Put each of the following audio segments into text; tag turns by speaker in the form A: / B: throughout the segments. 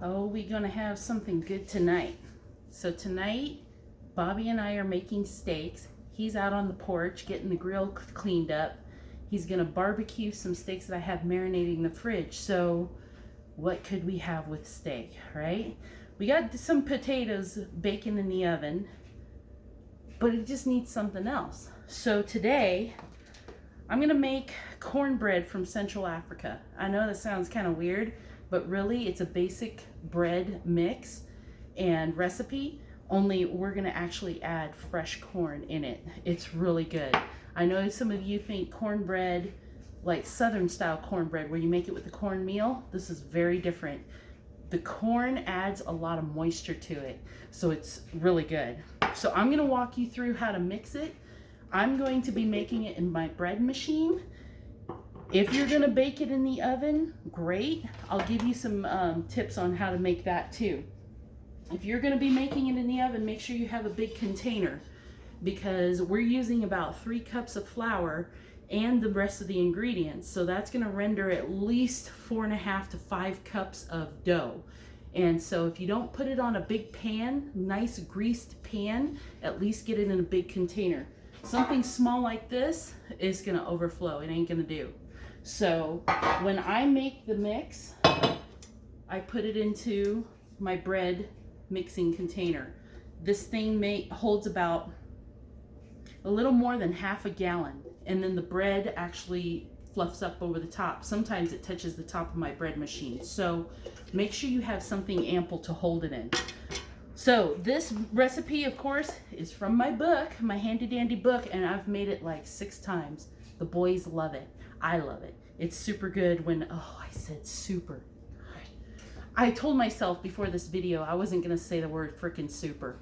A: Oh, we're gonna have something good tonight. So tonight, Bobby and I are making steaks. He's out on the porch getting the grill cleaned up. He's gonna barbecue some steaks that I have marinating in the fridge. So what could we have with steak, right? We got some potatoes baking in the oven, but it just needs something else. So today, I'm gonna make cornbread from Central Africa. I know that sounds kind of weird, but really it's a basic bread mix and recipe, only we're gonna actually add fresh corn in it. It's really good. I know some of you think cornbread, like Southern style cornbread where you make it with the cornmeal, this is very different. The corn adds a lot of moisture to it, so it's really good. So I'm gonna walk you through how to mix it. I'm going to be making it in my bread machine. If you're gonna bake it in the oven, great. I'll give you some tips on how to make that too. If you're gonna be making it in the oven, make sure you have a big container because we're using about 3 cups of flour and the rest of the ingredients. So that's gonna render at least 4.5 to 5 cups of dough. And so if you don't put it on a big pan, nice greased pan, at least get it in a big container. Something small like this is gonna overflow. It ain't gonna do. So when I make the mix, I put it into my bread mixing container. This thing holds about a little more than half a gallon. And then the bread actually fluffs up over the top. Sometimes it touches the top of my bread machine. So make sure you have something ample to hold it in. So this recipe, of course, is from my book, my handy dandy book, and I've made it like 6 times. The boys love it. I love it. It's super good when, oh, I said super. I told myself before this video I wasn't gonna say the word frickin' super.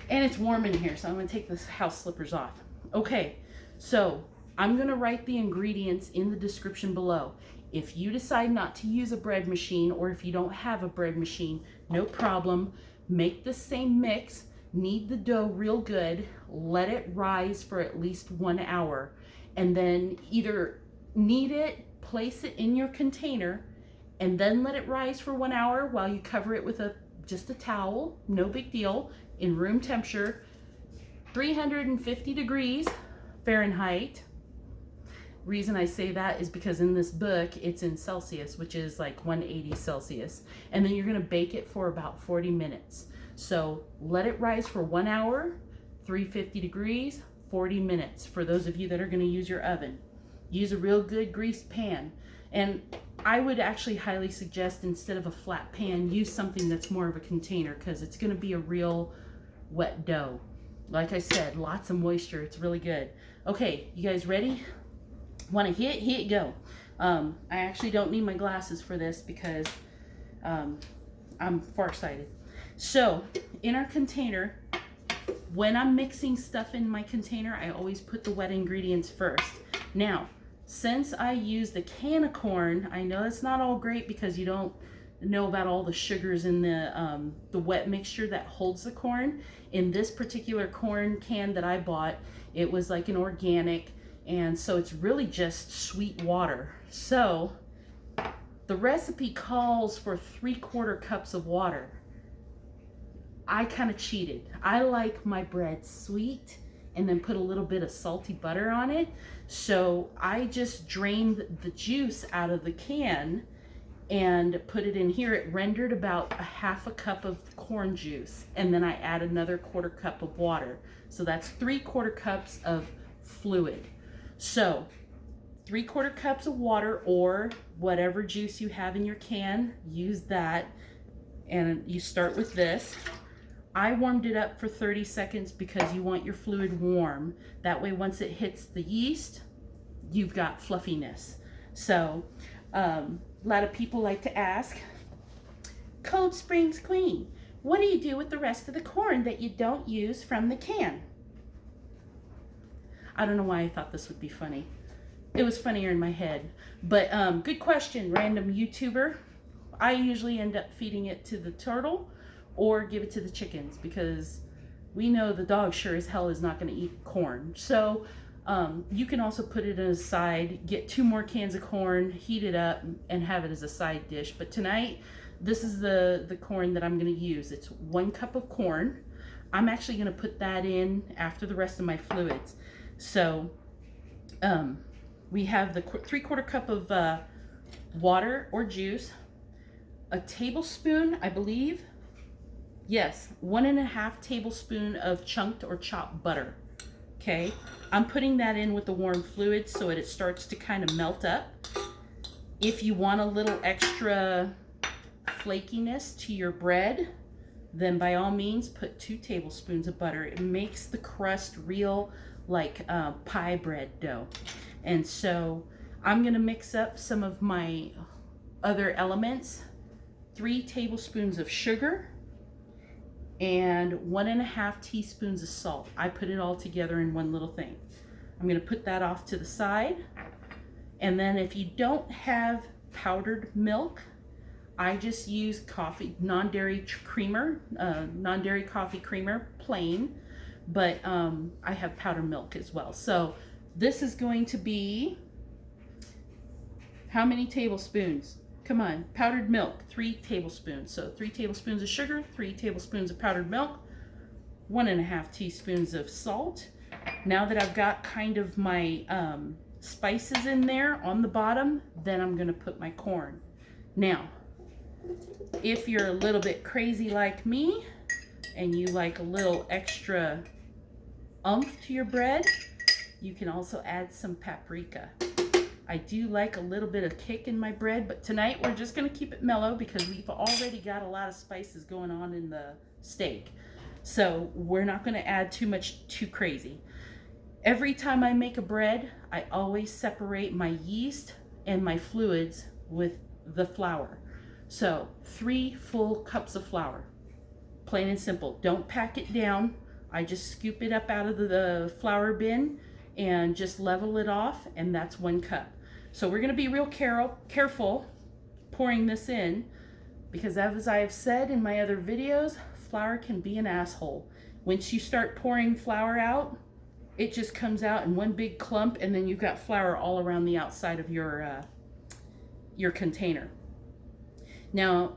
A: And it's warm in here, so I'm gonna take this house slippers off. Okay, so I'm gonna write the ingredients in the description below. If you decide not to use a bread machine, or if you don't have a bread machine, no problem. Make the same mix, knead the dough real good, let it rise for at least 1 hour, and then either knead it, place it in your container, and then let it rise for 1 hour while you cover it with just a towel, no big deal, in room temperature, 350 degrees Fahrenheit. Reason I say that is because in this book it's in Celsius, which is like 180 Celsius, and then you're gonna bake it for about 40 minutes. So let it rise for 1 hour, 350 degrees, 40 minutes. For those of you that are gonna use your oven, use a real good greased pan. And I would actually highly suggest, instead of a flat pan, use something that's more of a container, because it's gonna be a real wet dough. Like I said, lots of moisture, it's really good. Okay, you guys ready? Want to hit, go. I actually don't need my glasses for this because I'm farsighted. So in our container, when I'm mixing stuff in my container, I always put the wet ingredients first. Now, since I used a can of corn, I know it's not all great because you don't know about all the sugars in the wet mixture that holds the corn. In this particular corn can that I bought, it was like an organic, and so it's really just sweet water. So the recipe calls for 3/4 cups of water. I kind of cheated. I like my bread sweet and then put a little bit of salty butter on it. So I just drained the juice out of the can and put it in here. It rendered about a 1/2 cup of corn juice, and then I add another 1/4 cup of water. So that's 3/4 cups of fluid. So 3/4 cups of water, or whatever juice you have in your can, use that. And you start with this. I warmed it up for 30 seconds because you want your fluid warm. That way once it hits the yeast, you've got fluffiness. So a lot of people like to ask, Cold Springs Queen, what do you do with the rest of the corn that you don't use from the can? I don't know why I thought this would be funny. It was funnier in my head. But good question, random YouTuber. I usually end up feeding it to the turtle or give it to the chickens, because we know the dog sure as hell is not going to eat corn. So you can also put it as a side, get 2 more cans of corn, heat it up, and have it as a side dish. But tonight, This is the corn that I'm going to use. It's 1 cup of corn. I'm actually going to put that in after the rest of my fluids. So we have the 3/4 cup of water or juice, a tablespoon, I believe, yes, 1.5 tablespoon of chunked or chopped butter. Okay, I'm putting that in with the warm fluid so it starts to kind of melt up. If you want a little extra flakiness to your bread, then by all means put 2 tablespoons of butter. It makes the crust real like pie bread dough. And so I'm gonna mix up some of my other elements. 3 tablespoons of sugar and 1.5 teaspoons of salt. I put it all together in one little thing. I'm gonna put that off to the side. And then if you don't have powdered milk, I just use coffee, non-dairy creamer, non-dairy coffee creamer, plain, but I have powdered milk as well. So this is going to be, how many tablespoons? Come on, powdered milk, 3 tablespoons. So 3 tablespoons of sugar, 3 tablespoons of powdered milk, 1.5 teaspoons of salt. Now that I've got kind of my spices in there on the bottom, then I'm gonna put my corn. Now, if you're a little bit crazy like me and you like a little extra oomph to your bread, you can also add some paprika. I do like a little bit of kick in my bread, but tonight we're just gonna keep it mellow because we've already got a lot of spices going on in the steak. So we're not gonna add too crazy. Every time I make a bread, I always separate my yeast and my fluids with the flour. So 3 full cups of flour, plain and simple. Don't pack it down. I just scoop it up out of the flour bin and just level it off, and that's 1 cup. So we're gonna be real careful pouring this in, because as I have said in my other videos, flour can be an asshole. Once you start pouring flour out, it just comes out in one big clump, and then you've got flour all around the outside of your container. Now,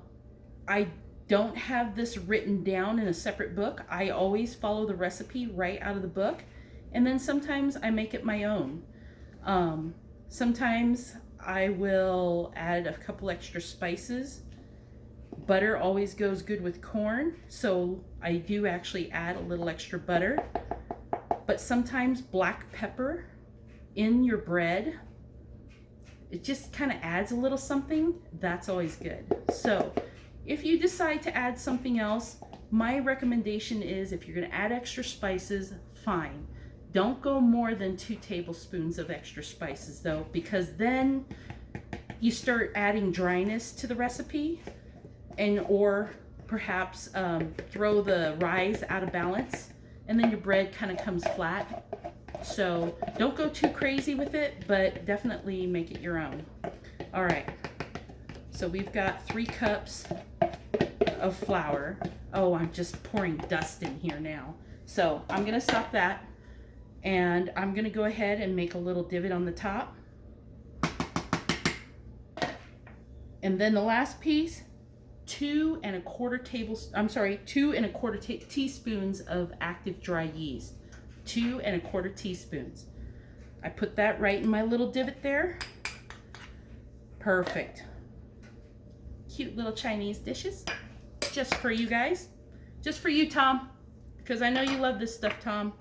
A: I don't have this written down in a separate book. I always follow the recipe right out of the book, and then sometimes I make it my own. Sometimes I will add a couple extra spices. Butter always goes good with corn, so I do actually add a little extra butter. But sometimes black pepper in your bread, it just kind of adds a little something. That's always good. So if you decide to add something else, my recommendation is, if you're going to add extra spices, fine. Don't go more than 2 tablespoons of extra spices though, because then you start adding dryness to the recipe, and or perhaps throw the rise out of balance, and then your bread kind of comes flat. So don't go too crazy with it, but definitely make it your own. All right, so we've got 3 cups of flour. Oh, I'm just pouring dust in here now. So I'm gonna stop that, and I'm gonna go ahead and make a little divot on the top. And then the last piece, 2 1/4 teaspoons of active dry yeast. 2 1/4 teaspoons. I put that right in my little divot there. Perfect. Cute little Chinese dishes, just for you guys. Just for you, Tom, because I know you love this stuff, Tom.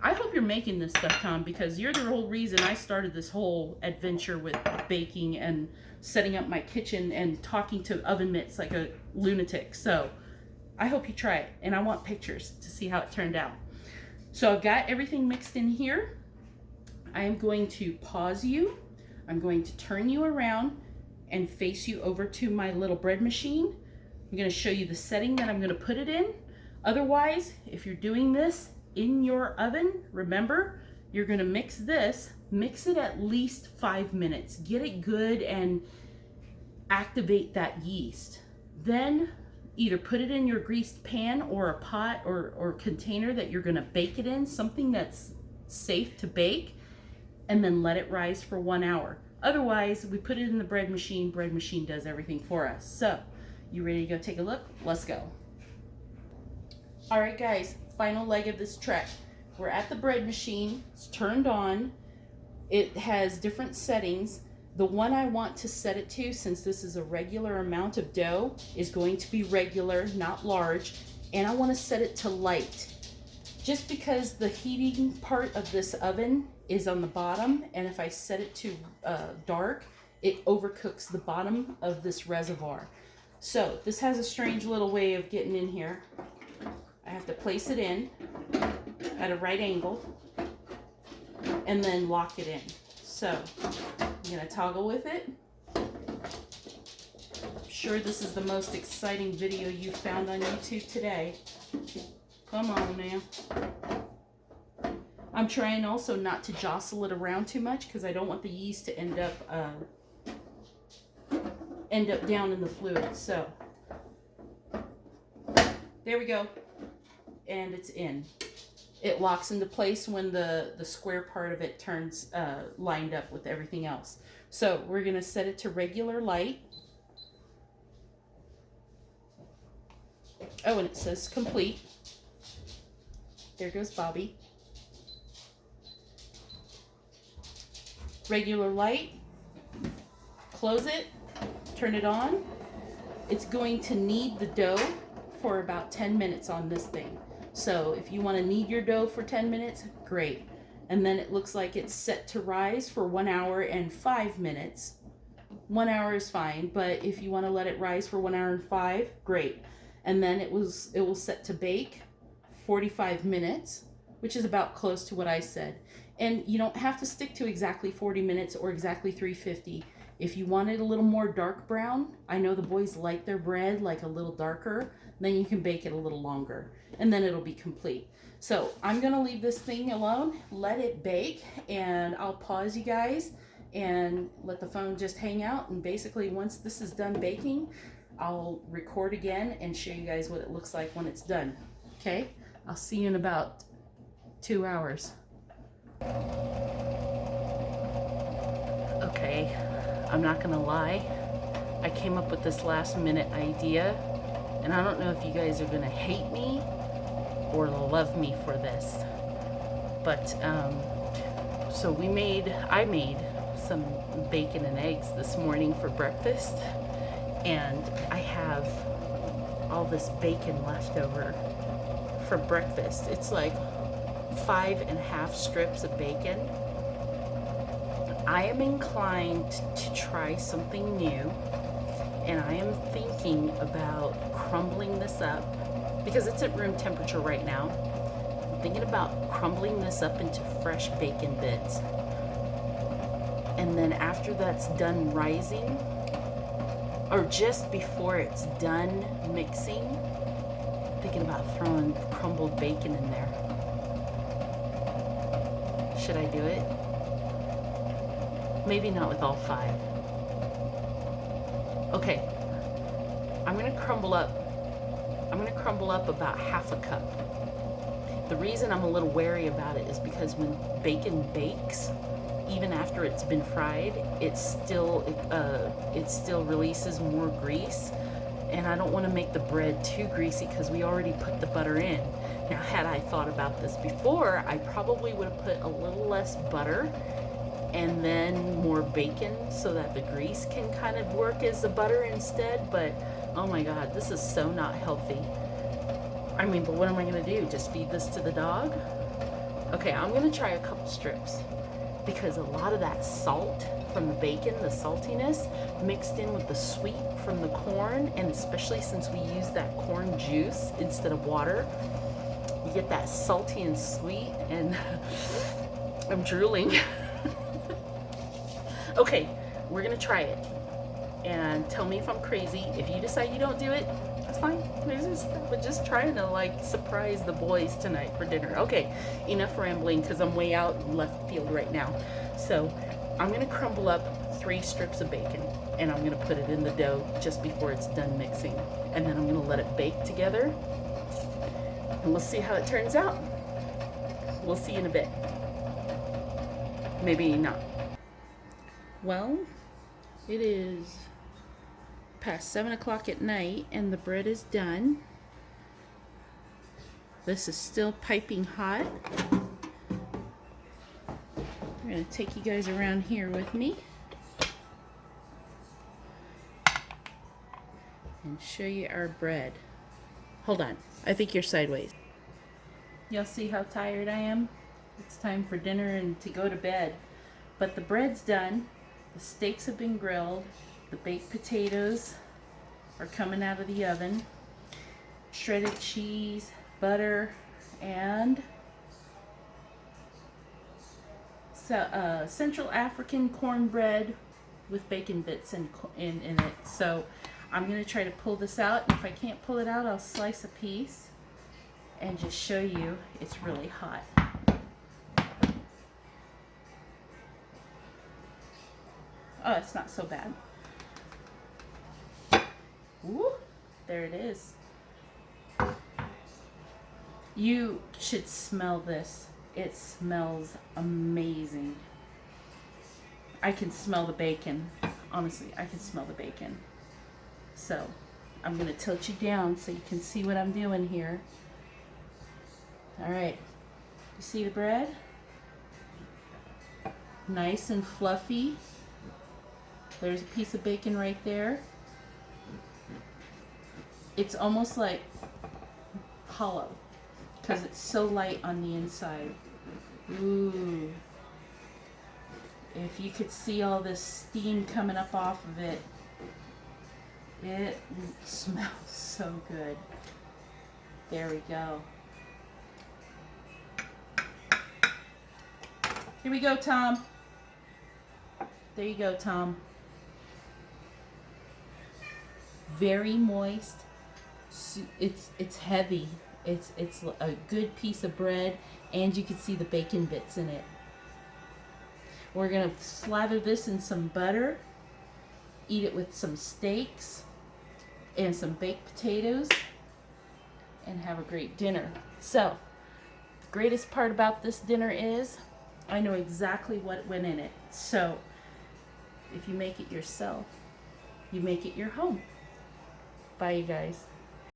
A: I hope you're making this stuff, Tom, because you're the whole reason I started this whole adventure with baking and setting up my kitchen and talking to oven mitts like a lunatic. So I hope you try it, and I want pictures to see how it turned out. So I've got everything mixed in here. I am going to pause you. I'm going to turn you around and face you over to my little bread machine. I'm going to show you the setting that I'm going to put it in. Otherwise, if you're doing this in your oven, remember, you're going to mix it at least 5 minutes. Get it good and activate that yeast. Then either put it in your greased pan or a pot or container that you're going to bake it in, something that's safe to bake, and then let it rise for 1 hour. Otherwise, we put it in the bread machine does everything for us. So You ready to go take a look? Let's go. All right, guys, final leg of this trek. We're at the bread machine. It's turned on. It has different settings. The one I want to set it to, since this is a regular amount of dough, is going to be regular, not large. And I want to set it to light. Just because the heating part of this oven is on the bottom, and if I set it to dark, it overcooks the bottom of this reservoir. So this has a strange little way of getting in here. I have to place it in at a right angle and then lock it in. So I'm gonna toggle with it. I'm sure this is the most exciting video you found on YouTube today. Come on now. I'm trying also not to jostle it around too much because I don't want the yeast to end up down in the fluid. So there we go, and it's in. It locks into place when the square part of it turns lined up with everything else. So we're gonna set it to regular light. Oh, and it says complete. There goes Bobby. Regular light. Close it. Turn it on. It's going to knead the dough for about 10 minutes on this thing. So if you want to knead your dough for 10 minutes, great. And then it looks like it's set to rise for 1 hour and 5 minutes. 1 hour is fine, but if you want to let it rise for 1 hour and 5, great. And then it will set to bake 45 minutes, which is about close to what I said. And you don't have to stick to exactly 40 minutes or exactly 350. If you want it a little more dark brown, I know the boys like their bread like a little darker, then you can bake it a little longer, and then it'll be complete. So I'm gonna leave this thing alone, let it bake, and I'll pause you guys and let the phone just hang out. And basically once this is done baking, I'll record again and show you guys what it looks like when it's done. Okay, I'll see you in about 2 hours. Okay, I'm not gonna lie, I came up with this last minute idea, and I don't know if you guys are gonna hate me or love me for this, but so I made some bacon and eggs this morning for breakfast, and I have all this bacon left over for breakfast. It's like 5.5 strips of bacon. I am inclined to try something new, and I am thinking about crumbling this up because it's at room temperature right now. I'm thinking about crumbling this up into fresh bacon bits, and then after that's done rising, or just before it's done mixing, thinking about throwing crumbled bacon in there. Should I do it? Maybe not with all 5. Okay, I'm gonna crumble up about half a cup. The reason I'm a little wary about it is because when bacon bakes, even after it's been fried, it still releases more grease, and I don't want to make the bread too greasy because we already put the butter in. Now, had I thought about this before, I probably would have put a little less butter and then more bacon so that the grease can kind of work as the butter instead, but oh my god, this is so not healthy. I mean, but what am I going to do? Just feed this to the dog? Okay, I'm going to try a couple strips because a lot of that salt from the bacon, the saltiness, mixed in with the sweet from the corn, and especially since we use that corn juice instead of water, you get that salty and sweet, and I'm drooling. Okay, we're gonna try it and tell me if I'm crazy. If you decide you don't do it, that's fine. We're just trying to like surprise the boys tonight for dinner. Okay, enough rambling because I'm way out in left field right now. So I'm gonna crumble up 3 strips of bacon, and I'm gonna put it in the dough just before it's done mixing, and then I'm gonna let it bake together, and we'll see how it turns out. We'll see in a bit. Maybe not. Well, it is past 7 o'clock at night and the bread is done. This is still piping hot. I'm going to take you guys around here with me and show you our bread. Hold on, I think you're sideways. Y'all see how tired I am? It's time for dinner and to go to bed. But the bread's done, the steaks have been grilled, the baked potatoes are coming out of the oven, shredded cheese, butter, and Central African cornbread with bacon bits in it. So I'm going to try to pull this out, and if I can't pull it out, I'll slice a piece and just show you it's really hot. Oh, it's not so bad. Woo, there it is. You should smell this. It smells amazing. I can smell the bacon. Honestly, I can smell the bacon. So, I'm going to tilt you down so you can see what I'm doing here. Alright, you see the bread? Nice and fluffy. There's a piece of bacon right there. It's almost like hollow because it's so light on the inside. Ooh. If you could see all this steam coming up off of it, it smells so good. There we go. Here we go, Tom. There you go, Tom. Very moist. It's heavy. It's a good piece of bread, and you can see the bacon bits in it. We're gonna slather this in some butter, eat it with some steaks and some baked potatoes, and have a great dinner. So, the greatest part about this dinner is I know exactly what went in it. So, if you make it yourself, you make it your home. Bye, you guys.